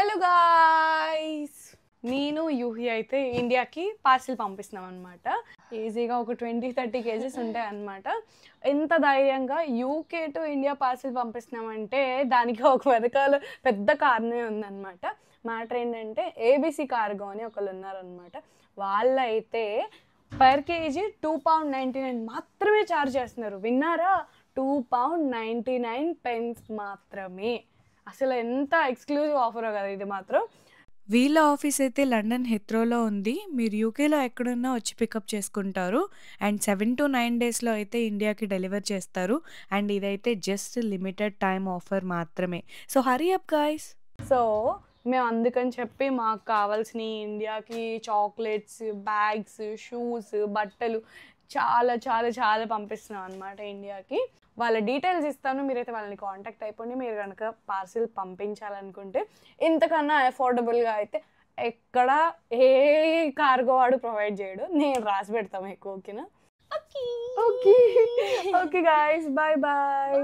Hello guys, నేను యూహి అయితే ఇండియాకి పార్సిల్ పంపిస్తున్నాం అనమాట. ఈజీగా ఒక 20-30 కేజెస్ ఉంటాయి అనమాట. ఎంత ధైర్యంగా యూకే టు ఇండియా పార్సిల్ పంపిస్తున్నామంటే దానికి ఒక వెనకాల పెద్ద కారణమే ఉందన్నమాట. మ్యాటర్ ఏంటంటే ఏబీసీ కార్గో అని ఒకళ్ళు ఉన్నారనమాట. వాళ్ళైతే పర్ కేజీ £2.99 మాత్రమే ఛార్జ్ చేస్తున్నారు. విన్నారా? £2.99 మాత్రమే. అసలు ఎంత ఎక్స్క్లూజివ్ ఆఫరో కదా ఇది మాత్రం. వీళ్ళ ఆఫీస్ అయితే లండన్ హెత్రోలో ఉంది. మీరు యూకేలో ఎక్కడున్నా వచ్చి పికప్ చేసుకుంటారు. అండ్ 7 to 9 డేస్లో అయితే ఇండియాకి డెలివర్ చేస్తారు. అండ్ ఇదైతే జస్ట్ లిమిటెడ్ టైమ్ ఆఫర్ మాత్రమే. So hurry up guys. So మేము అందుకని చెప్పి మాకు కావాల్సిన ఇండియాకి చాక్లెట్స్, బ్యాగ్స్, షూస్, బట్టలు చాలా చాలా చాలా పంపిస్తున్నాం అనమాట ఇండియాకి. వాళ్ళ డీటెయిల్స్ ఇస్తాను, మీరైతే వాళ్ళని కాంటాక్ట్ అయిపోండి. మీరు కనుక పార్సిల్ పంపించాలనుకుంటే ఇంతకన్నా అఫోర్డబుల్గా అయితే ఎక్కడ ఏ కార్గో వాడు ప్రొవైడ్ చేయడు. నేను రాసి పెడతాను ఎక్కువ. ఓకేనా? Okay okay okay guys, bye bye.